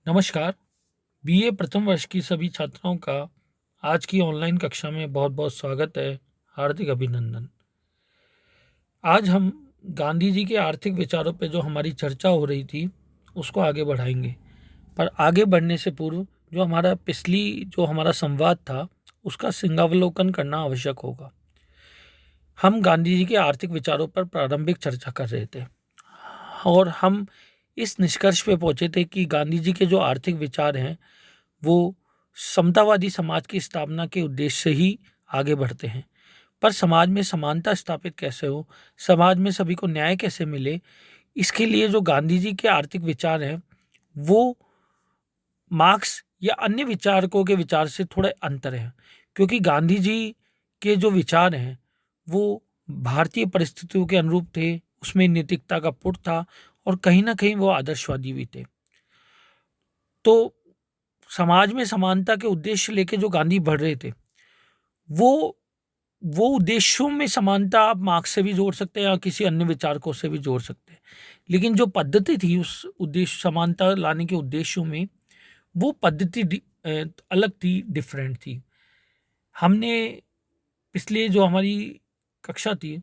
नमस्कार। बीए प्रथम वर्ष की सभी छात्राओं का आज की ऑनलाइन कक्षा में बहुत बहुत स्वागत है। हार्दिक अभिनंदन। आज हम गांधी जी के आर्थिक विचारों पे जो हमारी चर्चा हो रही थी उसको आगे बढ़ाएंगे। पर आगे बढ़ने से पूर्व जो हमारा संवाद था उसका सिंहावलोकन करना आवश्यक होगा। हम गांधी जी के आर्थिक विचारों पर प्रारंभिक चर्चा कर रहे थे और हम इस निष्कर्ष पे पहुंचे थे कि गांधी जी के जो आर्थिक विचार हैं वो समतावादी समाज की स्थापना के उद्देश्य से ही आगे बढ़ते हैं। पर समाज में समानता स्थापित कैसे हो, समाज में सभी को न्याय कैसे मिले, इसके लिए जो गांधी जी के आर्थिक विचार हैं वो मार्क्स या अन्य विचारकों के विचार से थोड़े अंतर हैं। क्योंकि गांधी जी के जो विचार हैं वो भारतीय परिस्थितियों के अनुरूप थे, उसमें नैतिकता का पुट था और कहीं ना कहीं वो आदर्शवादी भी थे। तो समाज में समानता के उद्देश्य लेके जो गांधी बढ़ रहे थे वो वो उद्देश्यों में समानता आप मार्क्स से भी जोड़ सकते हैं या किसी अन्य विचारकों से भी जोड़ सकते हैं। लेकिन जो पद्धति थी उस उद्देश्य समानता लाने के उद्देश्यों में, वो पद्धति अलग थी, डिफरेंट थी। हमने पिछले जो हमारी कक्षा थी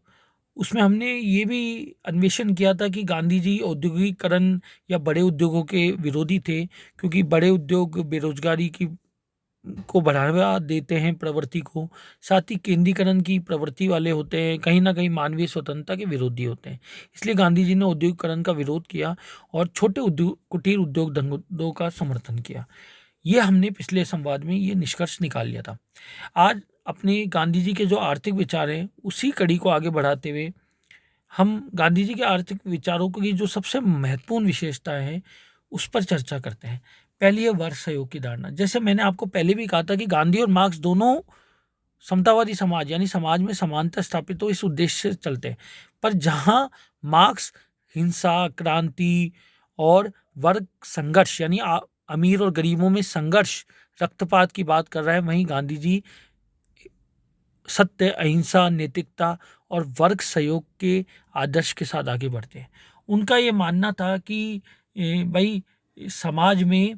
उसमें हमने ये भी अन्वेषण किया था कि गांधी जी औद्योगिकरण या बड़े उद्योगों के विरोधी थे, क्योंकि बड़े उद्योग बेरोजगारी की को बढ़ावा देते हैं प्रवृत्ति को, साथ ही केंद्रीकरण की प्रवृत्ति वाले होते हैं, कहीं ना कहीं मानवीय स्वतंत्रता के विरोधी होते हैं। इसलिए गांधी जी ने औद्योगिकरण का विरोध किया और छोटे उद्योग कुटीर उद्योग धंधों का समर्थन किया। ये हमने पिछले संवाद में ये निष्कर्ष निकाल लिया था। आज अपने गांधी जी के जो आर्थिक विचार हैं उसी कड़ी को आगे बढ़ाते हुए हम गांधी जी के आर्थिक विचारों की जो सबसे महत्वपूर्ण विशेषताएं हैं उस पर चर्चा करते हैं। पहली है वर्ग सहयोग की धारणा। जैसे मैंने आपको पहले भी कहा था कि गांधी और मार्क्स दोनों समतावादी समाज यानी समाज में समानता स्थापित हो इस उद्देश्य से चलते हैं। पर जहां मार्क्स हिंसा, क्रांति और वर्ग संघर्ष यानी अमीर और गरीबों में संघर्ष, रक्तपात की बात कर रहा है, वहीं गांधी जी सत्य, अहिंसा, नैतिकता और वर्ग सहयोग के आदर्श के साथ आगे बढ़ते हैं। उनका ये मानना था कि भाई समाज में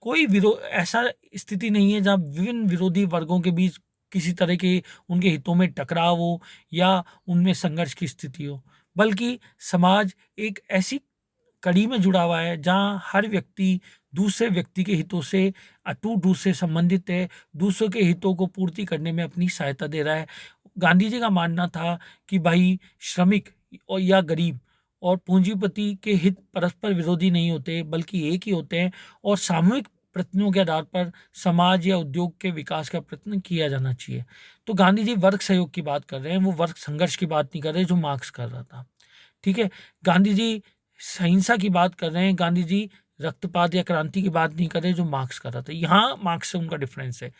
कोई ऐसा स्थिति नहीं है जहाँ विभिन्न विरोधी वर्गों के बीच किसी तरह के उनके हितों में टकराव हो या उनमें संघर्ष की स्थिति हो, बल्कि समाज एक ऐसी कड़ी में जुड़ा हुआ है जहाँ हर व्यक्ति दूसरे व्यक्ति के हितों से अटूट रूप से संबंधित है, दूसरों के हितों को पूर्ति करने में अपनी सहायता दे रहा है। गांधी जी का मानना था कि भाई श्रमिक और या गरीब और पूंजीपति के हित परस्पर विरोधी नहीं होते, बल्कि एक ही होते हैं और सामूहिक प्रयत्नों के आधार पर समाज या उद्योग के विकास का प्रयत्न किया जाना चाहिए। तो गांधी जी वर्ग सहयोग की बात कर रहे हैं, वो वर्ग संघर्ष की बात नहीं कर रहे जो मार्क्स कर रहा था। ठीक है। गांधी जी अहिंसा की बात कर रहे हैं, गांधी जी रक्तपात या क्रांति की बात नहीं कर रहे जो मार्क्स कर रहा था। यहाँ मार्क्स से उनका डिफरेंस है।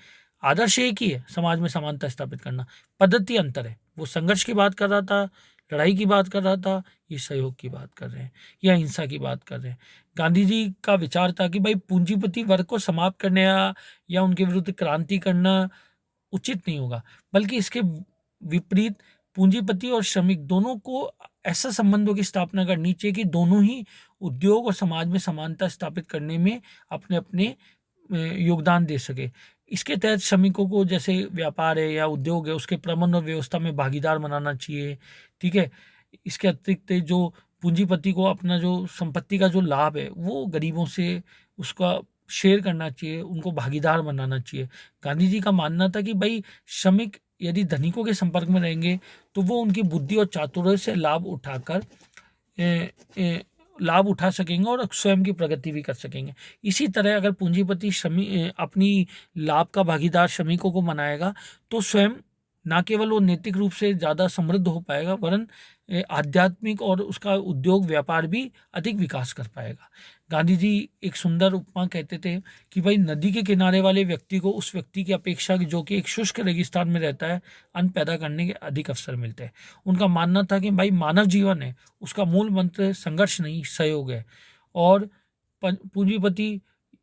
आदर्श एक ही है, समाज में समानता स्थापित करना, पद्धति अंतर है। वो संघर्ष की बात कर रहा था, लड़ाई की बात कर रहा था, ये सहयोग की बात कर रहे हैं या हिंसा की बात कर रहे हैं। गांधी जी का विचार था कि भाई पूंजीपति वर्ग को समाप्त करने या उनके विरुद्ध क्रांति करना उचित नहीं होगा, बल्कि इसके विपरीत पूंजीपति और श्रमिक दोनों को ऐसा संबंधों की स्थापना करनी चाहिए कि दोनों ही उद्योग और समाज में समानता स्थापित करने में अपने अपने योगदान दे सके। इसके तहत श्रमिकों को जैसे व्यापार है या उद्योग है उसके प्रबंधन और व्यवस्था में भागीदार बनाना चाहिए। ठीक है। इसके अतिरिक्त जो पूंजीपति को अपना जो संपत्ति का जो लाभ है वो गरीबों से उसका शेयर करना चाहिए, उनको भागीदार बनाना चाहिए। गांधी जी का मानना था कि भाई श्रमिक यदि धनिकों के संपर्क में रहेंगे तो वो उनकी बुद्धि और चातुर्य से ए, ए, लाभ उठा सकेंगे और स्वयं की प्रगति भी कर सकेंगे। इसी तरह अगर पूंजीपति अपनी लाभ का भागीदार श्रमिकों को बनाएगा तो स्वयं ना केवल वो नैतिक रूप से ज़्यादा समृद्ध हो पाएगा वरन आध्यात्मिक और उसका उद्योग व्यापार भी अधिक विकास कर पाएगा। गांधी जी एक सुंदर उपमा कहते थे कि भाई नदी के किनारे वाले व्यक्ति को उस व्यक्ति की अपेक्षा जो कि एक शुष्क रेगिस्तान में रहता है अन्न पैदा करने के अधिक अवसर मिलते हैं। उनका मानना था कि भाई मानव जीवन है उसका मूल मंत्र संघर्ष नहीं सहयोग है और पूंजीपति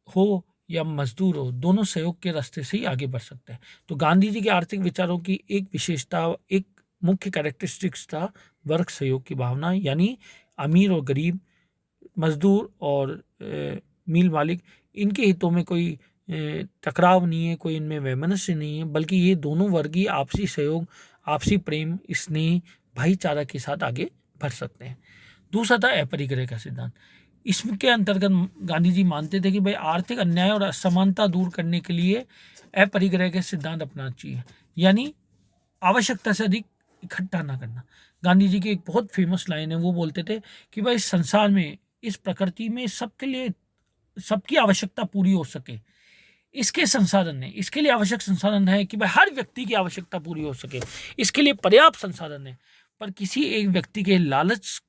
हो या मजदूर हो दोनों सहयोग के रास्ते से ही आगे बढ़ सकते हैं। तो गांधी जी के आर्थिक विचारों की एक विशेषता, एक मुख्य कैरेक्टरिस्टिक्स था वर्ग सहयोग की भावना, यानी अमीर और गरीब, मजदूर और मिल मालिक, इनके हितों में कोई टकराव नहीं है, कोई इनमें वैमनस्य नहीं है, बल्कि ये दोनों वर्गीय आपसी सहयोग, आपसी प्रेम, स्नेह, भाईचारा के साथ आगे बढ़ सकते हैं। दूसरा था अपरिग्रह का सिद्धांत। इसके अंतर्गत गांधी जी मानते थे कि भाई आर्थिक अन्याय और असमानता दूर करने के लिए अपरिग्रह के सिद्धांत अपनाना चाहिए, यानी आवश्यकता से अधिक इकट्ठा ना करना। गांधी जी की एक बहुत फेमस लाइन है, वो बोलते थे कि भाई इस संसार में, इस प्रकृति में सबके लिए सबकी आवश्यकता पूरी हो सके, इसके संसाधन है, इसके लिए आवश्यक संसाधन है कि भाई हर व्यक्ति की आवश्यकता पूरी हो सके, इसके लिए पर्याप्त संसाधन है, पर किसी एक व्यक्ति के लालच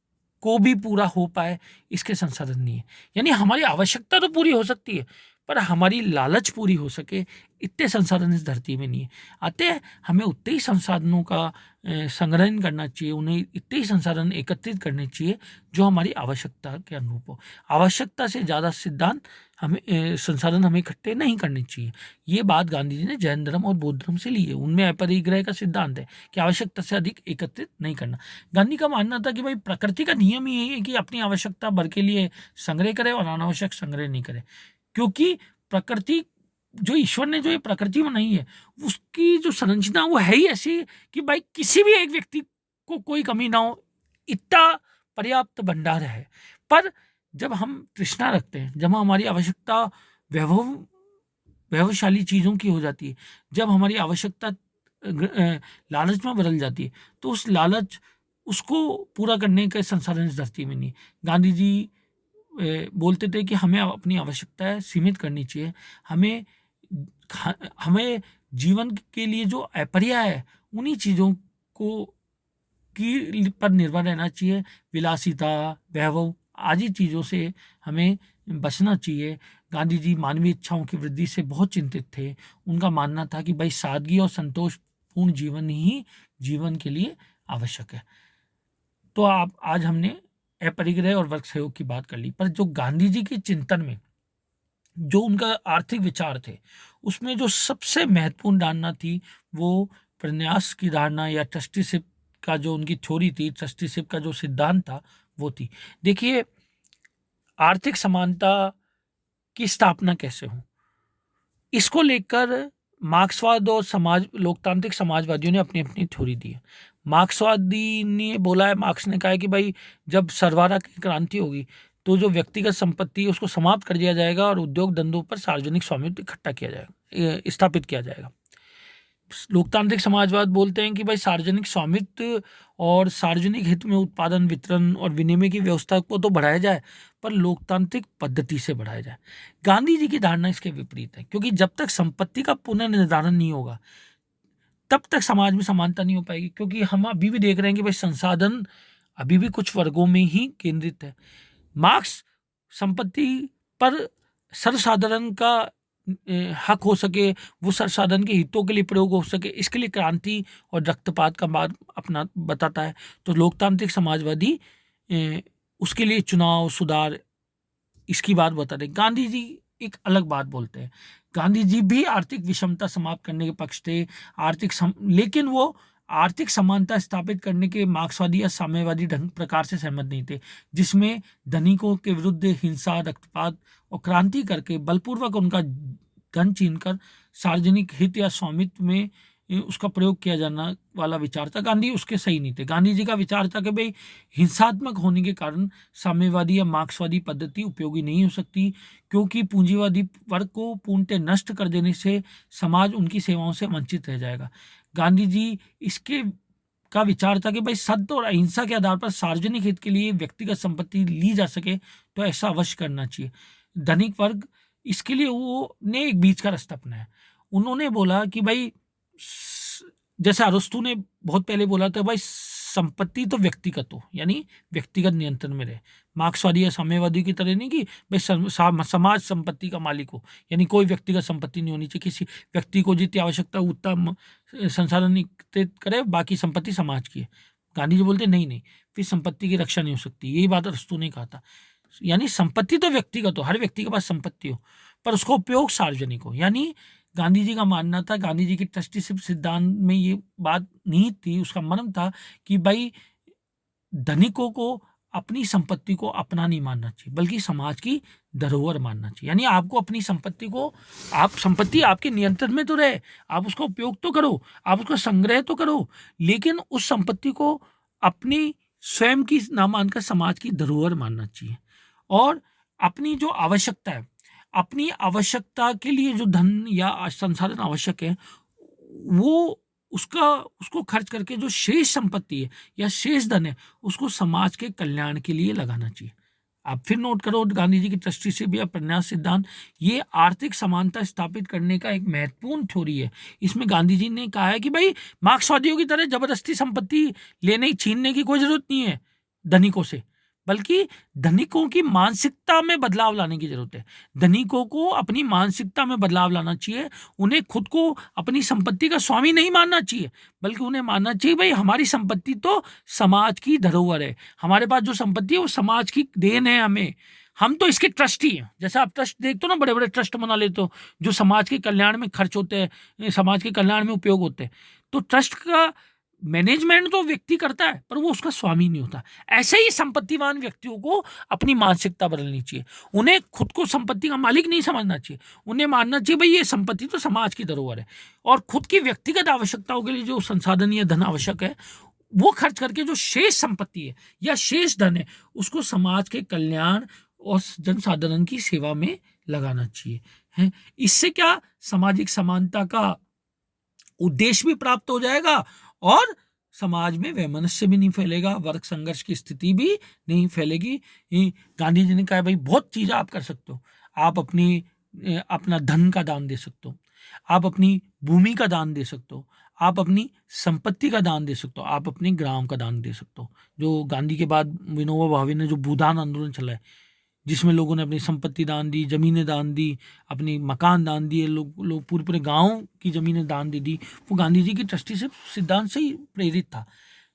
को भी पूरा हो पाए, इसके संसाधन नहीं है। यानी हमारी आवश्यकता तो पूरी हो सकती है, पर हमारी लालच पूरी हो सके, इतने संसाधन इस धरती में नहीं है। अतः हमें उतने ही संसाधनों का संग्रहण करना चाहिए, उन्हें इतने ही संसाधन एकत्रित करने चाहिए जो हमारी आवश्यकता के अनुरूप हो। आवश्यकता से ज़्यादा सिद्धांत हमें संसाधन हमें इकट्ठे नहीं करने चाहिए। ये बात गांधी जी ने जैन धर्म और बौद्ध धर्म से ली है। उनमें अपरिग्रह का सिद्धांत है कि आवश्यकता से अधिक एकत्रित नहीं करना। गांधी का मानना था कि भाई प्रकृति का नियम ही है कि अपनी आवश्यकता भर के लिए संग्रह करे और अनावश्यक संग्रह नहीं करे, क्योंकि प्रकृति जो ईश्वर ने जो ये प्रकृति बनाई है, उसकी जो संरचना वो है ही ऐसी कि भाई किसी भी एक व्यक्ति को कोई कमी ना हो, इतना पर्याप्त भंडार है। पर जब हम तृष्णा रखते हैं, जब हमारी आवश्यकता वैभवशाली चीज़ों की हो जाती है, जब हमारी आवश्यकता लालच में बदल जाती है, तो उस लालच उसको पूरा करने के संसाधन इस धरती में नहीं। गांधी जी बोलते थे कि हमें अपनी आवश्यकताएं सीमित करनी चाहिए, हमें जीवन के लिए जो अपर्याय है उन्हीं चीज़ों को की पर निर्भर रहना चाहिए। विलासिता, वैभव आदि चीज़ों से हमें बचना चाहिए। गांधी जी मानवीय इच्छाओं की वृद्धि से बहुत चिंतित थे। उनका मानना था कि भाई सादगी और संतोषपूर्ण जीवन ही जीवन के लिए आवश्यक है। तो आप आज हमने अपरिग्रह और वर्ग सहयोग की बात कर ली, पर जो गांधी जी के चिंतन में जो उनका आर्थिक विचार थे, उसमें जो सबसे महत्वपूर्ण धारणा थी वो प्रन्यास की धारणा या ट्रस्टीशिप का जो उनकी थ्योरी थी, ट्रस्टीशिप का जो सिद्धांत था वो थी। देखिए, आर्थिक समानता की स्थापना कैसे हो, इसको लेकर मार्क्सवाद और लोकतांत्रिक समाजवादियों ने अपनी अपनी थ्योरी दी है। मार्क्सवादी ने बोला है, मार्क्स ने कहा है कि भाई जब सरवारा की क्रांति होगी तो जो व्यक्तिगत संपत्ति है उसको समाप्त कर दिया जाएगा और उद्योग धंधों पर सार्वजनिक स्वामित्व इकट्ठा किया जाएगा, स्थापित किया जाएगा। लोकतांत्रिक समाजवाद बोलते हैं कि भाई सार्वजनिक स्वामित्व और सार्वजनिक हित में उत्पादन, वितरण और विनिमय की व्यवस्था को तो बढ़ाया जाए, पर लोकतांत्रिक पद्धति से बढ़ाया जाए। गांधी जी की धारणा इसके विपरीत है, क्योंकि जब तक संपत्ति का पुनर्निर्धारण नहीं होगा तब तक समाज में समानता नहीं हो पाएगी। क्योंकि हम अभी भी देख रहे हैं कि भाई संसाधन अभी भी कुछ वर्गों में ही केंद्रित है। मार्क्स संपत्ति पर सर्वसाधारण का हक हो सके, वो सर्वसाधारण के हितों के लिए प्रयोग हो सके, इसके लिए क्रांति और रक्तपात का मार्ग अपना बताता है। तो लोकतांत्रिक समाजवादी उसके लिए चुनाव, सुधार, इसकी बात बताते हैं। गांधी जी एक अलग बात बोलते हैं। गांधी जी भी आर्थिक विषमता समाप्त करने के पक्ष थे, लेकिन वो आर्थिक समानता स्थापित करने के मार्क्सवादी या साम्यवादी ढंग प्रकार से सहमत नहीं थे, जिसमें धनिकों के विरुद्ध हिंसा, रक्तपात और क्रांति करके बलपूर्वक उनका धन छीनकर सार्वजनिक हित या स्वामित्व में उसका प्रयोग किया जाना वाला विचार था। गांधी उसके सही नहीं थे। गांधी जी का विचार था कि भाई हिंसात्मक होने के कारण साम्यवादी या मार्क्सवादी पद्धति उपयोगी नहीं हो सकती, क्योंकि पूंजीवादी वर्ग को पूर्णतः नष्ट कर देने से समाज उनकी सेवाओं से वंचित रह जाएगा। गांधी जी इसके का विचार था कि भाई सत्य और अहिंसा के आधार पर सार्वजनिक हित के लिए व्यक्तिगत संपत्ति ली जा सके तो ऐसा अवश्य करना चाहिए। धनिक वर्ग इसके लिए वो ने एक बीच का रास्ता अपनाया। उन्होंने बोला कि भाई जैसे अरस्तु ने बहुत पहले बोला था, भाई संपत्ति तो व्यक्तिगत हो, यानी व्यक्तिगत नियंत्रण में रहे। मार्क्सवादी या साम्यवादी की तरह नहीं कि भाई समाज संपत्ति का मालिक हो, यानी कोई व्यक्तिगत संपत्ति नहीं होनी चाहिए। किसी व्यक्ति को जितनी आवश्यकता उतना संसाधन एकत्रित करे, बाकी संपत्ति समाज की है। गांधी जी बोलते नहीं नहीं, फिर संपत्ति की रक्षा नहीं हो सकती। यही बात अरस्तु ने कहा था। यानी संपत्ति तो व्यक्तिगत हो, हर व्यक्ति के पास संपत्ति हो, पर उसका उपयोग सार्वजनिक हो। यानी गांधी जी का मानना था, गांधी जी की ट्रस्टीशिप सिद्धांत में ये बात नहीं थी, उसका मर्म था कि भाई धनिकों को अपनी संपत्ति को अपना नहीं मानना चाहिए, बल्कि समाज की धरोहर मानना चाहिए। यानी आपको अपनी संपत्ति को, संपत्ति आपके नियंत्रण में तो रहे, आप उसका उपयोग तो करो, आप उसका संग्रह तो करो, लेकिन उस संपत्ति को अपनी स्वयं की ना मानकर समाज की धरोहर मानना चाहिए। और अपनी जो आवश्यकता है, अपनी आवश्यकता के लिए जो धन या संसाधन आवश्यक है, वो उसको खर्च करके जो शेष संपत्ति है या शेष धन है, उसको समाज के कल्याण के लिए लगाना चाहिए। आप फिर नोट करो, गांधी जी की ट्रस्टीशिप या प्रन्यास सिद्धांत ये आर्थिक समानता स्थापित करने का एक महत्वपूर्ण थ्योरी है। इसमें गांधी जी ने कहा है कि भाई मार्क्सवादियों की तरह जबरदस्ती संपत्ति लेने छीनने की कोई जरूरत नहीं है धनिकों से, बल्कि धनिकों की मानसिकता में बदलाव लाने की जरूरत है। धनिकों को अपनी मानसिकता में बदलाव लाना चाहिए। उन्हें खुद को अपनी संपत्ति का स्वामी नहीं मानना चाहिए, बल्कि उन्हें मानना चाहिए भाई हमारी संपत्ति तो समाज की धरोहर है, हमारे पास जो संपत्ति है वो समाज की देन है, हम तो इसके ट्रस्टी हैं। जैसे आप ट्रस्ट देखते हो ना, बड़े बड़े ट्रस्ट बना लेते हो जो समाज के कल्याण में खर्च होते हैं, समाज के कल्याण में उपयोग होते हैं। तो ट्रस्ट का मैनेजमेंट तो व्यक्ति करता है, पर वो उसका स्वामी नहीं होता। ऐसे ही संपत्तिवान व्यक्तियों को अपनी मानसिकता बदलनी चाहिए। उन्हें खुद को संपत्ति का मालिक नहीं समझना चाहिए, उन्हें मानना चाहिए भाई ये संपत्ति तो समाज की धरोहर है, और खुद की व्यक्तिगत आवश्यकताओं के लिए जो संसाधन या धन आवश्यक है, वो खर्च करके जो शेष संपत्ति है या शेष धन है, उसको समाज के कल्याण और जनसाधारण की सेवा में लगाना चाहिए है। इससे क्या, सामाजिक समानता का उद्देश्य भी प्राप्त हो जाएगा और समाज में वैमनस्य भी नहीं फैलेगा, वर्ग संघर्ष की स्थिति भी नहीं फैलेगी। गांधी जी ने कहा भाई बहुत चीज़ें आप कर सकते हो, आप अपना धन का दान दे सकते हो, आप अपनी भूमि का दान दे सकते हो, आप अपनी संपत्ति का दान दे सकते हो, आप अपने ग्राम का दान दे सकते हो। जो गांधी के बाद विनोबा भावे ने जो भूदान आंदोलन चला है, जिसमें लोगों ने अपनी संपत्ति दान दी, ज़मीनें दान दी, अपनी मकान दान दिए, लोग पूरे पूरे गाँव की ज़मीनें दान दे दी, वो गांधी जी की ट्रस्टीशिप सिद्धांत से ही प्रेरित था।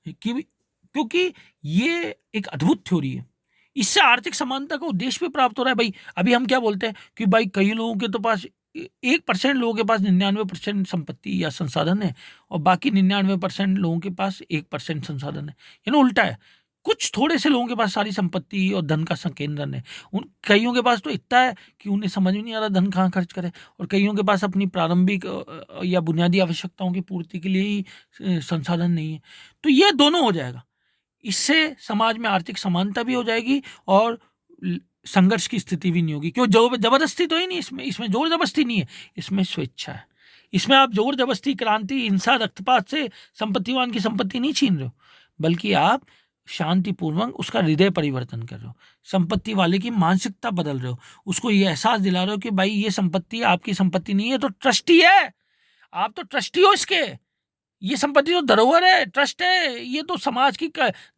क्योंकि ये एक अद्भुत थ्योरी है। इससे आर्थिक समानता का उद्देश्य भी प्राप्त हो रहा है। भाई अभी हम क्या बोलते हैं कि भाई कई लोगों के तो पास 1% लोगों के पास 99% संपत्ति या संसाधन है, और बाकी 99% लोगों के पास 1% संसाधन है। यानी उल्टा है, कुछ थोड़े से लोगों के पास सारी संपत्ति और धन का संकेंद्रण है। उन कईयों के पास तो इतना है कि उन्हें समझ में नहीं आ रहा धन कहाँ खर्च करे, और कईयों के पास अपनी प्रारंभिक या बुनियादी आवश्यकताओं की पूर्ति के लिए ही संसाधन नहीं है। तो ये दोनों हो जाएगा, इससे समाज में आर्थिक समानता भी हो जाएगी और संघर्ष की स्थिति भी नहीं होगी। क्यों, जबरदस्ती तो ही नहीं, इसमें जोर जबरदस्ती नहीं है, इसमें स्वेच्छा है। इसमें आप जोर जबरदस्ती, क्रांति, हिंसा, रक्तपात से संपत्तिवान की संपत्ति नहीं छीन रहे हो, बल्कि आप शांतिपूर्वक उसका हृदय परिवर्तन कर रहे हो, संपत्ति वाले की मानसिकता बदल रहे हो, उसको ये एहसास दिला रहे हो कि भाई ये संपत्ति आपकी संपत्ति नहीं है, तो ट्रस्टी है, आप तो ट्रस्टी हो इसके, ये संपत्ति तो धरोहर है, ट्रस्ट है, ये तो समाज की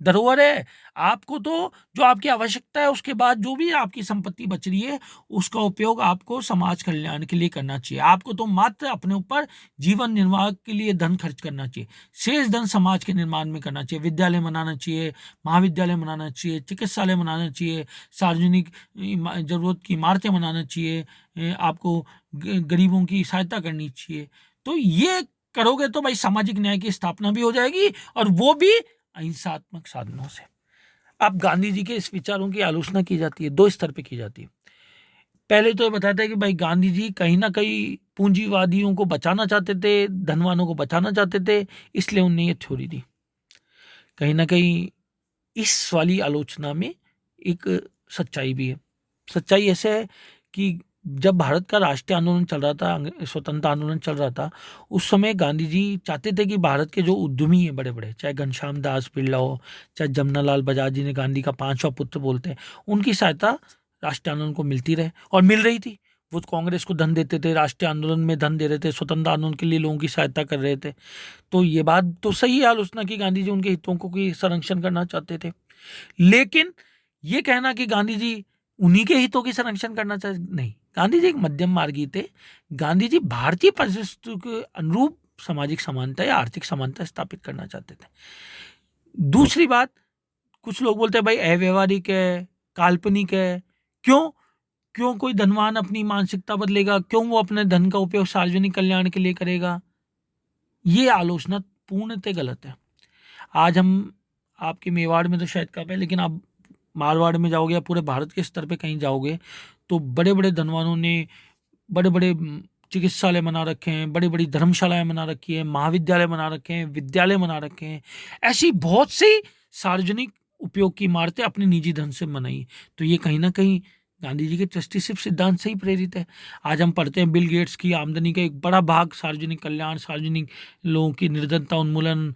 धरोहर है। आपको तो जो आपकी आवश्यकता है उसके बाद जो भी आपकी संपत्ति बच रही है, उसका उपयोग आपको समाज कल्याण के लिए करना चाहिए। आपको तो मात्र अपने ऊपर जीवन निर्वाह के लिए धन खर्च करना चाहिए, शेष धन समाज के निर्माण में करना चाहिए। विद्यालय बनाना चाहिए, महाविद्यालय बनाना चाहिए, चिकित्सालय बनाना चाहिए, सार्वजनिक जरूरत की इमारतें बनाना चाहिए, आपको गरीबों की सहायता करनी चाहिए। तो ये करोगे तो भाई सामाजिक न्याय की स्थापना भी हो जाएगी, और वो भी अहिंसात्मक साधनों से। अब गांधी जी के इस विचारों की आलोचना की जाती है, दो स्तर पे की जाती है। पहले तो ये बताते हैं कि भाई गांधी जी कहीं ना कहीं पूंजीवादियों को बचाना चाहते थे, धनवानों को बचाना चाहते थे, इसलिए उनने ये थ्योरी दी। कहीं ना कहीं इस वाली आलोचना में एक सच्चाई भी है। सच्चाई ऐसे है कि जब भारत का राष्ट्रीय आंदोलन चल रहा था, स्वतंत्रता आंदोलन चल रहा था, उस समय गांधी जी चाहते थे कि भारत के जो उद्यमी हैं बड़े बड़े, चाहे घनश्याम दास बिरला हो, चाहे जमनालाल बजाज, जिन्हें गांधी का पांचवा पुत्र बोलते हैं, उनकी सहायता राष्ट्रीय आंदोलन को मिलती रहे, और मिल रही थी। वो कांग्रेस को धन देते थे, राष्ट्रीय आंदोलन में धन दे रहे थे, स्वतंत्र आंदोलन के लिए लोगों की सहायता कर रहे थे। तो ये बात तो सही है आलोचना की, गांधी जी उनके हितों को संरक्षण करना चाहते थे। लेकिन ये कहना कि गांधी जी उन्हीं के हितों की संरक्षण करना चाहते, नहीं, गांधी जी एक मध्यम मार्गी थे। गांधी जी भारतीय परिस्थितियों के अनुरूप सामाजिक समानता या आर्थिक समानता स्थापित करना चाहते थे। दूसरी बात, कुछ लोग बोलते हैं भाई अव्यवहारिक है, काल्पनिक है। क्यों कोई धनवान अपनी मानसिकता बदलेगा, क्यों वो अपने धन का उपयोग सार्वजनिक कल्याण के लिए करेगा? ये आलोचना पूर्णतः गलत है। आज हम, आपके मेवाड़ में तो शायद कम है, लेकिन आप मारवाड़ में जाओगे या पूरे भारत के स्तर पे कहीं जाओगे तो बड़े बड़े धनवानों ने बड़े बड़े चिकित्सालय बना रखे हैं, बड़ी बड़ी धर्मशालाएं बना रखी है, महाविद्यालय बना रखे हैं, विद्यालय बना रखे हैं। ऐसी बहुत सी सार्वजनिक उपयोग की इमारतें अपने निजी धन से बनाई। तो ये कहीं ना कहीं गांधी जी के ट्रस्टीशिप सिद्धांत से ही प्रेरित है। आज हम पढ़ते हैं बिल गेट्स की आमदनी का एक बड़ा भाग सार्वजनिक कल्याण, सार्वजनिक लोगों की निर्धनता उन्मूलन,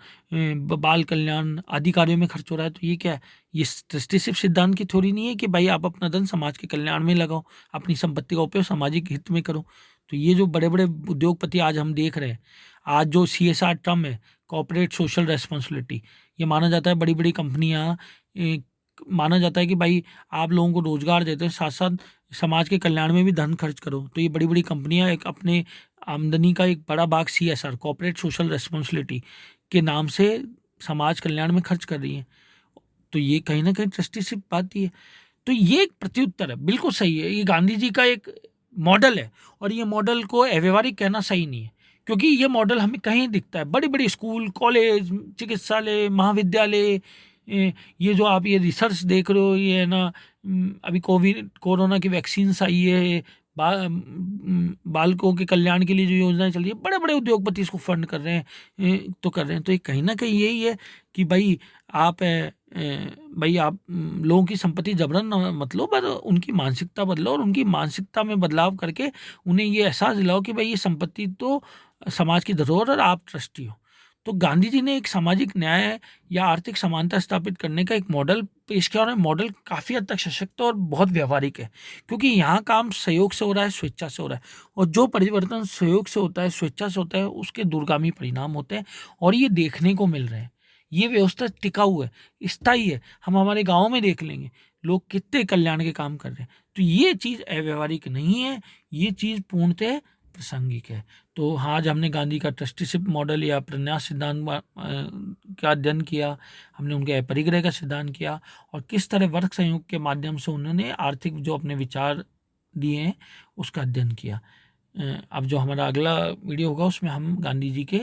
बाल कल्याण आदि कार्यों में खर्च हो रहा है। तो ये क्या है? ये ट्रस्टीशिप सिद्धांत की थ्योरी नहीं है कि भाई आप अपना धन समाज के कल्याण में लगाओ, अपनी संपत्ति का उपयोग सामाजिक हित में करो। तो ये जो बड़े बड़े उद्योगपति आज हम देख रहे हैं, आज जो CSR टर्म है, कॉर्पोरेट सोशल रेस्पॉन्सिबिलिटी, ये माना जाता है बड़ी बड़ी कंपनियां, माना जाता है कि भाई आप लोगों को रोजगार देते हैं, साथ साथ समाज के कल्याण में भी धन खर्च करो। तो ये बड़ी बड़ी कंपनियां एक अपने आमदनी का एक बड़ा भाग CSR कॉर्पोरेट सोशल रेस्पॉन्सिबिलिटी के नाम से समाज कल्याण में खर्च कर रही हैं। तो ये कहीं ना कहीं ट्रस्टीशिप बात ही है। तो ये एक प्रत्युत्तर है, बिल्कुल सही है। ये गांधी जी का एक मॉडल है और ये मॉडल को अव्यवहारिक कहना सही नहीं है, क्योंकि ये मॉडल हमें कहीं दिखता है। बड़ी बड़ी स्कूल, कॉलेज, चिकित्सालय, महाविद्यालय, ये जो आप ये रिसर्च देख रहे हो, ये है ना, अभी कोरोना की वैक्सीन्स आई है, बालकों के कल्याण के लिए जो योजनाएं चल रही है, बड़े बड़े उद्योगपति इसको फंड कर रहे हैं, तो कर रहे हैं। तो ये कहीं ना कहीं यही है कि भाई आप लोगों की संपत्ति जबरन मत लो, पर उनकी मानसिकता बदलो और उनकी मानसिकता में बदलाव करके उन्हें ये एहसास दिलाओ कि भाई ये संपत्ति तो समाज की धरोहर और आप ट्रस्टी हो। तो गांधी जी ने एक सामाजिक न्याय या आर्थिक समानता स्थापित करने का एक मॉडल पेश किया और मॉडल काफ़ी हद तक सशक्त और बहुत व्यवहारिक है, क्योंकि यहाँ काम सहयोग से हो रहा है, स्वेच्छा से हो रहा है। और जो परिवर्तन सहयोग से होता है, स्वेच्छा से होता है, उसके दूरगामी परिणाम होते हैं और ये देखने को मिल रहे हैं। ये व्यवस्था टिकाऊ है, स्थायी है। हम हमारे गाँव में देख लेंगे लोग कितने कल्याण के काम कर रहे हैं। तो ये चीज़ अव्यवहारिक नहीं है, ये चीज़ पूर्णतः प्रासंगिक है। तो हाँ, आज हमने गांधी का ट्रस्टीशिप मॉडल या प्रन्यास सिद्धांत का अध्ययन किया, हमने उनके अपरिग्रह का सिद्धांत किया और किस तरह वर्ग संयोग के माध्यम से उन्होंने आर्थिक जो अपने विचार दिए हैं उसका अध्ययन किया। अब जो हमारा अगला वीडियो होगा उसमें हम गांधी जी के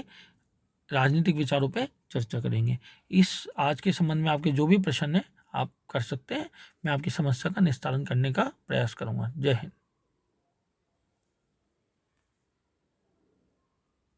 राजनीतिक विचारों पर चर्चा करेंगे। इस आज के संबंध में आपके जो भी प्रश्न है आप कर सकते हैं, मैं आपकी समस्या का निस्तारण करने का प्रयास करूँगा। जय हिंद।